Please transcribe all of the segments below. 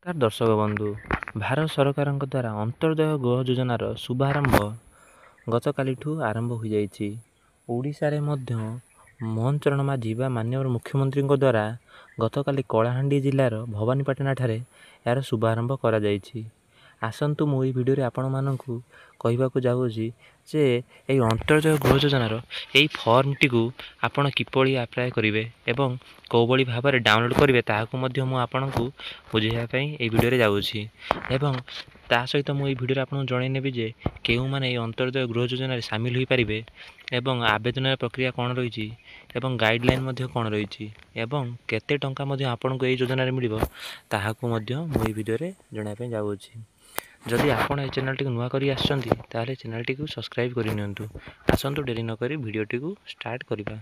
नमस्कार दर्शक बंधु भारत सरकार द्वारा अंत्योदय गृह योजनार शुभारंभ गतकाली आरंभ हो जाइछि। ओडिशा रे मध्य मोहन चरण माझी बा माननीय मुख्यमंत्री द्वारा गतकाली कलाहांडी जिलार भवानीपाटना ठारे यार शुभारंभ करा जाइछि। आसंतु मु भिडियो रे आपण मानकु कहबाकू जाउछि जे एई अंत्योदय गृह योजनार एई फॉर्म टी को आपण किपरि अप्लाई करिवे एवं कोबळी भाबरे डाउनलोड करिवे ताहाकू मध्य मु आपनकू बुझेया पई एई भिडियो रे जाउछि एवं ता सहित मु एई भिडियो रे आपन जणाइ नेबि जे केउ माने एई अंत्योदय गृह योजना रे शामिल होई परिबे एवं आवेदन प्रक्रिया कोन रहिछि एवं गाइडलाइन मध्य कोन रहिछि एवं केते टंका मध्य आपनकू एई योजना रे मिलिबो ताहाकू मध्य मु एई भिडियो रे जणाइ पई जाउछि। जदि आपण ए चैनल टी नुआ करी आछंती ताले चैनल टी को सब्सक्राइब करि नियंतु। आसंतु डेरी न करी वीडियो टी को स्टार्ट करिबा।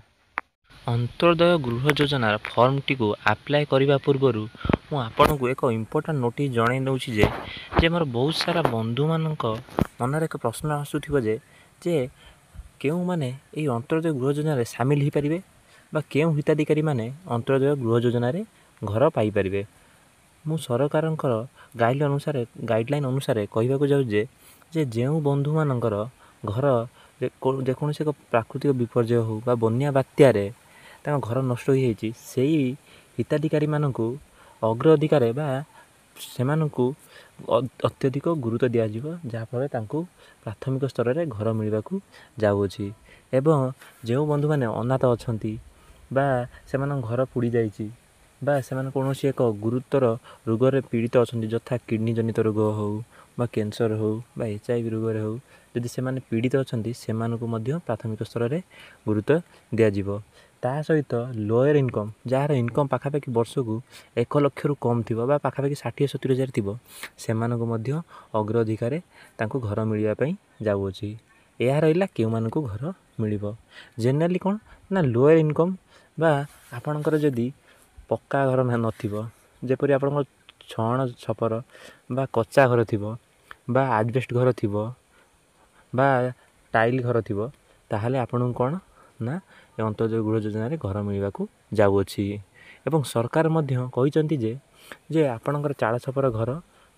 अंत्योदय गृह योजनार फॉर्म टी को अप्लाई करिबा पूर्वरु मु आपन को एक इंपोर्टेंट नोटिस जणाइ दउछि जे मोर बहुत सारा बंधु मानक मनरे एक प्रश्न आसुथिबो जे केउ माने एई अंत्योदय गृह योजना रे शामिल ही परिबे बा केउ हिताधिकारी माने अंत्योदय गृह योजना रे घर पाई परिबे। मु सरकारंकर गाइडलाइन अनुसार कहबाकू जाउ जे जेउ बंधु मानकर घर जेकोसी एक प्राकृतिक विपर्यय हो बा बन्या बात्यार घर नष्ट हो जाइछि सेही हिताधिकारी मानकू अग्राधिकार बा सेमानकू अत्यधिक गुरुत्व दिया जिवो जहाँफल तांकू प्राथमिक स्तर रे घर मिलवाकू जाउछि एवं जेउ बंधु माने अनाथ अछंती बा सेमान घर पुड़ी जाइछि बा सेमान कोनोसी एक गुरुतर रोग रे पीड़ित अछंती जथा किडनी जनित रोग हो बा कैंसर हो बा HIV रोग रे हो जदि सेमाने पीड़ित अछंती सेमानकू मध्य प्राथमिक स्तर रे गुरुत्व दिया जिवो। ता सहित लोअर इनकम जार इनकम पाखापाखि वर्ष को 1 लाख रु कम थिबो बा पाखापाखि 60-70 हजार थिबो सेमानकू मध्य अग्राधिकार तांकू घर मिलिया पई जाउछि। एहा रहिला केउ मानकू घर मिलिबो जनरली कोन ना लोअर इनकम बा आपनकर जदी पक्का घर नथिबो जेपरि आपन छण छपर बा कच्चा घर थिबो बा एडजस्ट घर थिबो बा टाइल घर थिबो ताहाले आपन कोन ना अंत्योदय गृह योजना रे घर मिलवाकू जाउछि एवं सरकार मध्य कहिसंती जे आपनकर चाळ छपर घर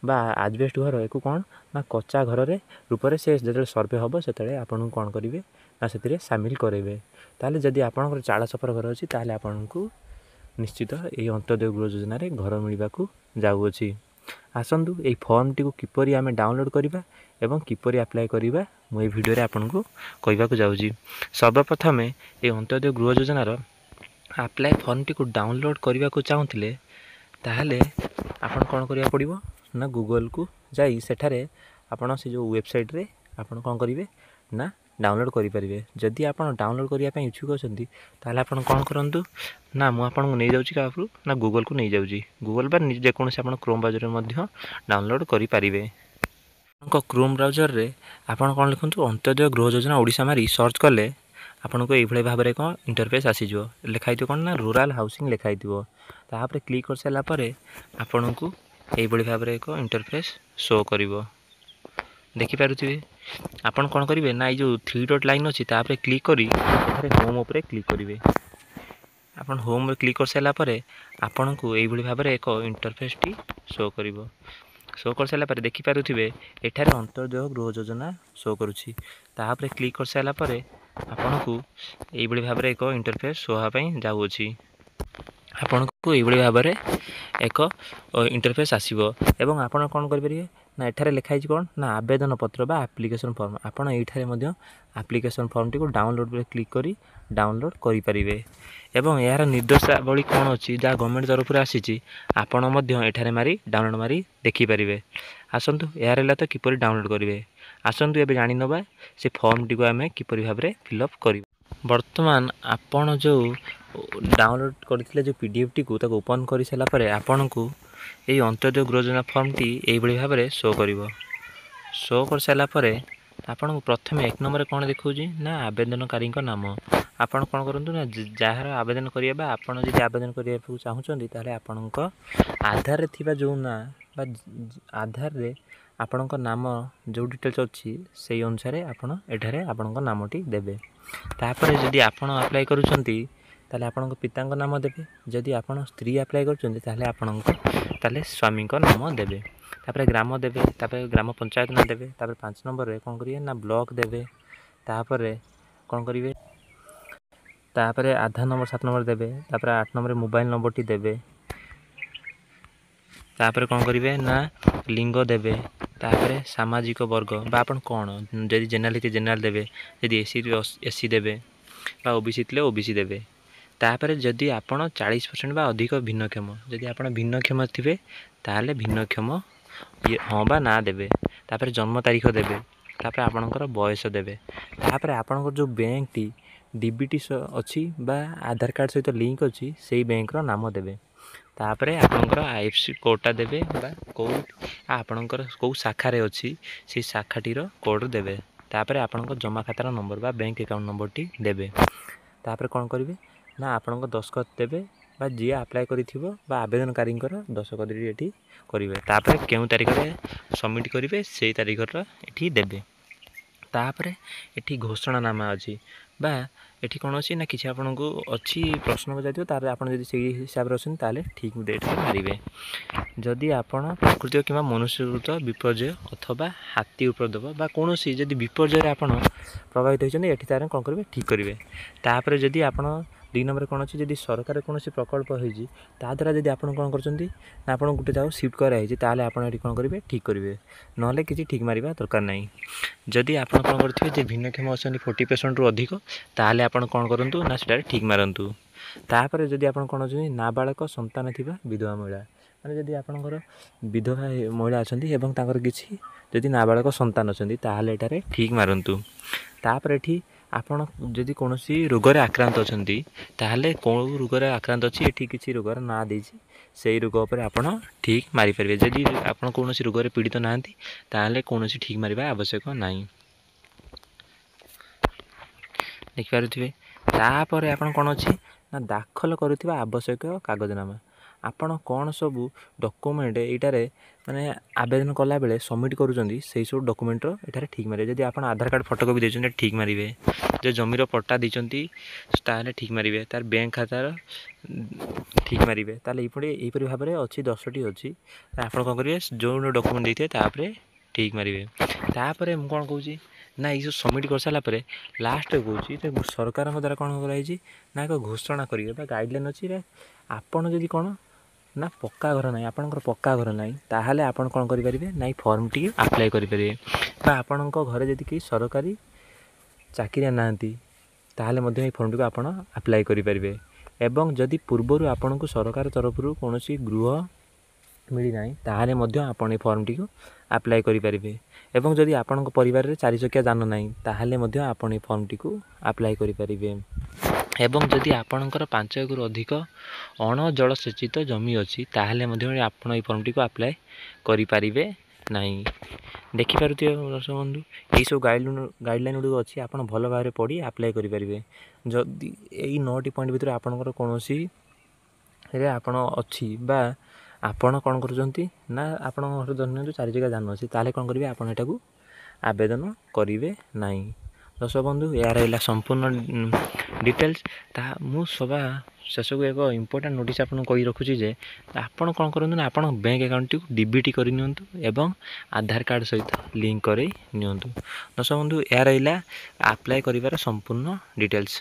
बा एडजस्ट घर एको कोन ना कच्चा घर रे रूप रे से जेते सर्वे हबो सेते आपन कोन करिवे ना सेतिरे शामिल करेबे। ताले जदी आपनकर चाळ छपर घर अछि ताले आपनकू निश्चित एई अंत्योदय गृह योजना रे घर मिलवाकू जाउछि। आसंतु एई फॉर्म टी को किपरि आमे डाउनलोड करिबा एवं किपरि अप्लाई करिबा मु एई वीडियो रे आपनकू कहबाकू जाउछि। सर्वप्रथम एई अंत्योदय गृह योजना रो अप्लाई फॉर्म टी को डाउनलोड करिबाकू चाहुथिले ताहाले आपन कोन करिया पड़िबो ना गूगल को जाई सेठारे आपन से जो वेबसाइट रे आपन कोन करिवे ना डाउनलोड करि परिबे। जदि आपन डाउनलोड करिया पई इच्छुक अछंती ताले आपन कोन करंतु ना मु आपन को नै जाउची काफरु ना गूगल को नै जाउची गूगल पर जे कोनसे आपन क्रोम ब्राउज़र रे मध्य डाउनलोड करि परिबे। आपन क्रोम ब्राउज़र रे आपन कोन लिखंतु अंत्योदय गृह योजना ओडिसा मारी सर्च करले आपन को एई भले भाबरे को इंटरफेस आसी जो लिखाइ तो कोन ना रूरल हाउसिंग लिखाइ दिबो ता पर क्लिक कर सला परे आपन को एई भले भाबरे को इंटरफेस शो करिवो देखि पारुथिबे। आपन कोन करिवे ना ए जो 3 डॉट लाइन अछि ता पर क्लिक करी अरे होम ऊपर क्लिक करिवे। आपन होम रे क्लिक कर सला परे आपन को एई भली भाबरे एक इंटरफेस टी शो करिवो शो कर सला परे देखि पारुथिबे एठारे अंत्योदय गृह योजना शो करूछि ता पर क्लिक कर सला परे आपन को एई भली भाबरे एक इंटरफेस शो हा पई जाउछि। आपन को एई भली भाबरे एक इंटरफेस आसीबो एवं आपन कोन करि परिबे ना एठारे लिखाइ छि कोन ना आवेदन पत्र बा एप्लीकेशन फॉर्म आपन एठारे मध्य एप्लीकेशन फॉर्म टी को डाउनलोड पे क्लिक करी डाउनलोड करि परिबे एवं यार निर्देशावली कोन अछि जा गवर्नमेंट तरफ रे आसीछि आपन मध्य एठारे मारी डाउनलोड मारी देखि परिबे। आसंतु यार हैला तो किपरि डाउनलोड करिवे आसंतु एबे जानि नबा से फॉर्म टी को हमें किपरि भाबरे फिलअप करिवे। वर्तमान आपन जो डाउनलोड करथिले जो पीडीएफ टी को ताको ओपन करि सला परे आपन को एई अंत्योदय गृह योजना फॉर्म टी एई भली भाबरे शो करिवो शो कर सला परे आपन को प्रथम एक नंबर कोन देखौजी ना आवेदनकारी को नाम आपन कोन करंतु ना जाहर आवेदन करियबा आपन जदि आवेदन करिया चाहुचंदी ताले आपन को आधार रे थिबा जो ना बा आधार रे आपन को नाम जो डिटेल्स अछि सेही अनुसार आपन एठारे आपन को नामटी देबे। तापरे जदि आपन अप्लाई करूचंती ତାହେଲେ ଆପଣଙ୍କ ପିତାଙ୍କ ନାମ ଦେବେ। ଯଦି ଆପଣ ସ୍ତ୍ରୀ ଆପ୍ଲାଏ କରୁଛନ୍ତି ତାହେଲେ ସ୍ୱାମୀଙ୍କ ନାମ ଦେବେ। ତାପରେ ଗ୍ରାମ ଦେବେ, ତାପରେ ଗ୍ରାମ ପଞ୍ଚାୟତ ନାଁ ଦେବେ। ତାପରେ 5 ନମ୍ବରରେ କ'ଣ କରିବେ ନା ବ୍ଲକ ଦେବେ। ତାପରେ କ'ଣ କରିବେ, ତାପରେ ଆଧାର ନମ୍ବର 7 ନମ୍ବର ଦେବେ। ତାପରେ 8 ନମ୍ବରରେ ମୋବାଇଲ ନମ୍ବରଟି ଦେବେ। ତାପରେ କ'ଣ କରିବେ ନା ଲିଙ୍ଗ ଦେବେ। ତାପରେ ସାମାଜିକ ବର୍ଗ ବା ଆପଣ କ'ଣ, ଯଦି ଜେନେରାଲ ହେଇଥିଲେ ଜେନେରାଲ ଦେବେ, ଯଦି ଏସି ଦେବେ ବା OBC ଥିଲେ OBC ଦେବେ। ତାପରେ ଯଦି ଆପଣ 40% ବା ଅଧିକ ଭିନ୍ନକ୍ଷମ, ଯଦି ଆପଣ ଭିନ୍ନକ୍ଷମ ଥିବେ ତାହେଲେ ଭିନ୍ନକ୍ଷମ ହଁ ବା ନା ଦେବେ। ତାପରେ ଜନ୍ମ ତାରିଖ ଦେବେ। ତାପରେ ଆପଣଙ୍କର ବୟସ ଦେବେ। ତାପରେ ଆପଣଙ୍କର ଯେଉଁ ବ୍ୟାଙ୍କଟି DBT ଅଛି ବା ଆଧାର କାର୍ଡ଼ ସହିତ ଲିଙ୍କ ଅଛି ସେଇ ବ୍ୟାଙ୍କର ନାମ ଦେବେ। ତାପରେ ଆପଣଙ୍କର IFSC କୋଡ଼ଟା ଦେବେ ବା ଆପଣଙ୍କର କେଉଁ ଶାଖାରେ ଅଛି ସେଇ ଶାଖାଟିର କୋଡ଼୍ ଦେବେ। ତାପରେ ଆପଣଙ୍କ ଜମା ଖାତାର ନମ୍ବର ବା ବ୍ୟାଙ୍କ ଆକାଉଣ୍ଟ ନମ୍ବରଟି ଦେବେ। ତାପରେ କ'ଣ କରିବେ ନା ଆପଣଙ୍କ ଦସ୍ତଖତ ଦେବେ ବା ଯିଏ ଆପ୍ଲାଏ କରିଥିବ ବା ଆବେଦନକାରୀଙ୍କର ଦସ୍ତଖତଟି ଏଠି କରିବେ। ତାପରେ କେଉଁ ତାରିଖରେ ସବମିଟ୍ କରିବେ ସେଇ ତାରିଖର ଏଠି ଦେବେ। ତାପରେ ଏଠି ଘୋଷଣାନାମା ଅଛି ବା ଏଠି କ'ଣ ଅଛି ନା କିଛି ଆପଣଙ୍କୁ ଅଛି ପ୍ରଶ୍ନ ପଚାରିଥିବ, ତାହେଲେ ଆପଣ ଯଦି ସେଇ ହିସାବରେ ଅଛନ୍ତି ତାହେଲେ ଠିକ୍ ଡେଟ୍ରେ ମାରିବେ। ଯଦି ଆପଣ ପ୍ରାକୃତିକ କିମ୍ବା ମନୁଷ୍ୟକୃତ ବିପର୍ଯ୍ୟୟ ଅଥବା ହାତୀ ଉପଦ୍ରବ ବା କୌଣସି ଯଦି ବିପର୍ଯ୍ୟୟରେ ଆପଣ ପ୍ରଭାବିତ ହୋଇଛନ୍ତି ଏଠି ତାହେଲେ କ'ଣ କରିବେ ଠିକ୍ କରିବେ। ତାପରେ ଯଦି ଆପଣ 2 ନମ୍ବରରେ କ'ଣ ଅଛି, ଯଦି ସରକାର କୌଣସି ପ୍ରକଳ୍ପ ହେଇଛି ତାଦ୍ୱାରା ଯଦି ଆପଣ କ'ଣ କରୁଛନ୍ତି ନା ଆପଣ ଗୋଟେ ଜାଗାକୁ ସିଫ୍ଟ କରାହେଇଛି ତାହେଲେ ଆପଣ ଏଠି କ'ଣ କରିବେ ଠିକ୍ କରିବେ, ନହେଲେ କିଛି ଠିକ୍ ମାରିବା ଦରକାର ନାହିଁ। ଯଦି ଆପଣ କ'ଣ କରିଥିବେ ଯେ ଭିନ୍ନକ୍ଷମ ଅଛନ୍ତି 40%ରୁ ଅଧିକ ତାହେଲେ ଆପଣ କ'ଣ କରନ୍ତୁ ନା ସେଠାରେ ଠିକ୍ ମାରନ୍ତୁ। ତାପରେ ଯଦି ଆପଣ କ'ଣ ଅଛନ୍ତି ନାବାଳକ ସନ୍ତାନ ଥିବା ବିଧବା ମହିଳା, ମାନେ ଯଦି ଆପଣଙ୍କର ବିଧବା ମହିଳା ଅଛନ୍ତି ଏବଂ ତାଙ୍କର କିଛି ଯଦି ନାବାଳକ ସନ୍ତାନ ଅଛନ୍ତି ତାହେଲେ ଏଠାରେ ଠିକ୍ ମାରନ୍ତୁ। ତାପରେ ଏଠି ଆପଣ ଯଦି କୌଣସି ରୋଗରେ ଆକ୍ରାନ୍ତ ଅଛନ୍ତି ତାହେଲେ କେଉଁ ରୋଗରେ ଆକ୍ରାନ୍ତ ଅଛି ଏଠି କିଛି ରୋଗର ନାଁ ଦେଇଛି, ସେଇ ରୋଗ ଉପରେ ଆପଣ ଠିକ୍ ମାରିପାରିବେ। ଯଦି ଆପଣ କୌଣସି ରୋଗରେ ପୀଡ଼ିତ ନାହାନ୍ତି ତାହେଲେ କୌଣସି ଠିକ୍ ମାରିବା ଆବଶ୍ୟକ ନାହିଁ, ଦେଖିପାରୁଥିବେ। ତାପରେ ଆପଣ କ'ଣ ଅଛି ନା ଦାଖଲ କରୁଥିବା ଆବଶ୍ୟକ କାଗଜନାମା, ଆପଣ କ'ଣ ସବୁ ଡକୁମେଣ୍ଟ ଏଇଟାରେ ମାନେ ଆବେଦନ କଲାବେଳେ ସବମିଟ୍ କରୁଛନ୍ତି ସେଇ ସବୁ ଡକୁମେଣ୍ଟର ଏଠାରେ ଠିକ୍ ମାରିବେ। ଯଦି ଆପଣ ଆଧାର କାର୍ଡ଼ ଫଟୋକପି ଦେଇଛନ୍ତି ଠିକ୍ ମାରିବେ। ଯଦି ଜମିର ପଟ୍ଟା ଦେଇଛନ୍ତି ତାହେଲେ ଠିକ୍ ମାରିବେ। ତାର ବ୍ୟାଙ୍କ ଖାତାର ଠିକ୍ ମାରିବେ। ତାହେଲେ ଏହିପରି ଭାବରେ ଅଛି 10ଟି ଅଛି। ଆପଣ କ'ଣ କରିବେ ଯେଉଁ ଡକୁମେଣ୍ଟ ଦେଇଥିବେ ତାପରେ ଠିକ୍ ମାରିବେ। ତାପରେ ମୁଁ କ'ଣ କହୁଛି ନା ଏଇସବୁ ସବମିଟ୍ କରିସାରିଲା ପରେ ଲାଷ୍ଟରେ କହୁଛି ସରକାରଙ୍କ ଦ୍ୱାରା କ'ଣ କରାଯାଇଛି ନା ଏକ ଘୋଷଣା କରିବେ ବା ଗାଇଡ଼ଲାଇନ୍ ଅଛି। ଆପଣ ଯଦି କ'ଣ ନା ପକ୍କା ଘର ନାହିଁ, ଆପଣଙ୍କର ପକ୍କା ଘର ନାହିଁ ତାହେଲେ ଆପଣ କ'ଣ କରିପାରିବେ ନା ଏଇ ଫର୍ମଟିକୁ ଆପ୍ଲାଏ କରିପାରିବେ। ବା ଆପଣଙ୍କ ଘରେ ଯଦି କେହି ସରକାରୀ ଚାକିରିଆ ନାହାନ୍ତି ତାହେଲେ ମଧ୍ୟ ଏଇ ଫର୍ମଟିକୁ ଆପଣ ଆପ୍ଲାଏ କରିପାରିବେ। ଏବଂ ଯଦି ପୂର୍ବରୁ ଆପଣଙ୍କୁ ସରକାର ତରଫରୁ କୌଣସି ଗୃହ ମିଳିନାହିଁ ତାହେଲେ ମଧ୍ୟ ଆପଣ ଏ ଫର୍ମଟିକୁ ଆପ୍ଲାଏ କରିପାରିବେ। ଏବଂ ଯଦି ଆପଣଙ୍କ ପରିବାରରେ 4 ଚକିଆ ଯାନ ନାହିଁ ତାହେଲେ ମଧ୍ୟ ଆପଣ ଏ ଫର୍ମଟିକୁ ଆପ୍ଲାଏ କରିପାରିବେ। ଏବଂ ଯଦି ଆପଣଙ୍କର 5 ଏକରରୁ ଅଧିକ ଅଣଜଳସେଚିତ ଜମି ଅଛି ତାହେଲେ ମଧ୍ୟ ଆପଣ ଏ ଫର୍ମଟିକୁ ଆପ୍ଲାଏ କରିପାରିବେ ନାହିଁ। ଦେଖିପାରୁଥିବେ ଦର୍ଶକ ବନ୍ଧୁ, ଏହିସବୁ ଗାଇଡ଼ଲାଇନ୍ ଗୁଡ଼ିକ ଅଛି, ଆପଣ ଭଲ ଭାବରେ ପଢ଼ି ଆପ୍ଲାଏ କରିପାରିବେ। ଯଦି ଏଇ 9ଟି ପଏଣ୍ଟ ଭିତରେ ଆପଣଙ୍କର କୌଣସିରେ ଆପଣ ଅଛି ବା ଆପଣ କ'ଣ କରୁଛନ୍ତି ନା ଆପଣଙ୍କ ଘରେ ଧରିନିଅନ୍ତୁ 4 ଚକିଆ ଯାନ ଅଛି ତାହେଲେ କ'ଣ କରିବେ ଆପଣ ଏଟାକୁ ଆବେଦନ କରିବେ ନାହିଁ। ଦର୍ଶକ ବନ୍ଧୁ, ଏହା ରହିଲା ସମ୍ପୂର୍ଣ୍ଣ ଡିଟେଲ୍ସ। ମୁଁ ଶେଷକୁ ଏକ ଇମ୍ପୋର୍ଟାଣ୍ଟ ନୋଟିସ୍ ଆପଣଙ୍କୁ କହି ରଖୁଛି ଯେ ଆପଣ କ'ଣ କରନ୍ତୁ ନା ଆପଣ ବ୍ୟାଙ୍କ ଆକାଉଣ୍ଟଟିକୁ DBT କରିନିଅନ୍ତୁ ଏବଂ ଆଧାର କାର୍ଡ଼ ସହିତ ଲିଙ୍କ କରାଇ ନିଅନ୍ତୁ। ଦର୍ଶକ ବନ୍ଧୁ, ଏହା ରହିଲା ଆପ୍ଲାଏ କରିବାର ସମ୍ପୂର୍ଣ୍ଣ ଡିଟେଲ୍ସ।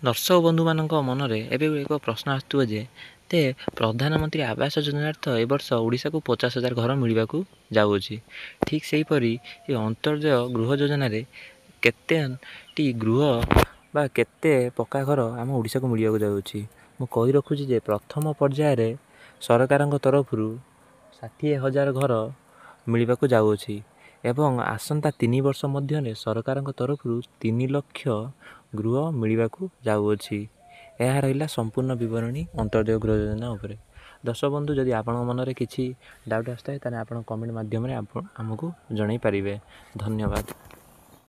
ଦର୍ଶକ ବନ୍ଧୁମାନଙ୍କ ମନରେ ଏବେ ଏକ ପ୍ରଶ୍ନ ଆସୁଥିବ ଯେ ପ୍ରଧାନମନ୍ତ୍ରୀ ଆବାସ ଯୋଜନାରେ ତ ଏ ବର୍ଷ ଓଡ଼ିଶାକୁ 50,000 ଘର ମିଳିବାକୁ ଯାଉଅଛି। ଠିକ୍ ସେହିପରି ଏ ଅନ୍ତର୍ଜୟ ଗୃହ ଯୋଜନାରେ କେତେଟି ଗୃହ ବା କେତେ ପକ୍କା ଘର ଆମ ଓଡ଼ିଶାକୁ ମିଳିବାକୁ ଯାଉଅଛି। ମୁଁ କହି ରଖୁଛି ଯେ ପ୍ରଥମ ପର୍ଯ୍ୟାୟରେ ସରକାରଙ୍କ ତରଫରୁ 60,000 ଘର ମିଳିବାକୁ ଯାଉଅଛି ଏବଂ ଆସନ୍ତା 3 ବର୍ଷ ମଧ୍ୟରେ ସରକାରଙ୍କ ତରଫରୁ 3 ଲକ୍ଷ ଗୃହ ମିଳିବାକୁ ଯାଉଅଛି। ଏହା ରହିଲା ସମ୍ପୂର୍ଣ୍ଣ ବିବରଣୀ ଅନ୍ତର୍ଜୟ ଗୃହ ଯୋଜନା ଉପରେ। ଦର୍ଶକ ବନ୍ଧୁ, ଯଦି ଆପଣଙ୍କ ମନରେ କିଛି ଡାଉଟ୍ ଆସିଥାଏ ତାହେଲେ ଆପଣ କମେଣ୍ଟ ମାଧ୍ୟମରେ ଆମକୁ ଜଣାଇ ପାରିବେ। ଧନ୍ୟବାଦ।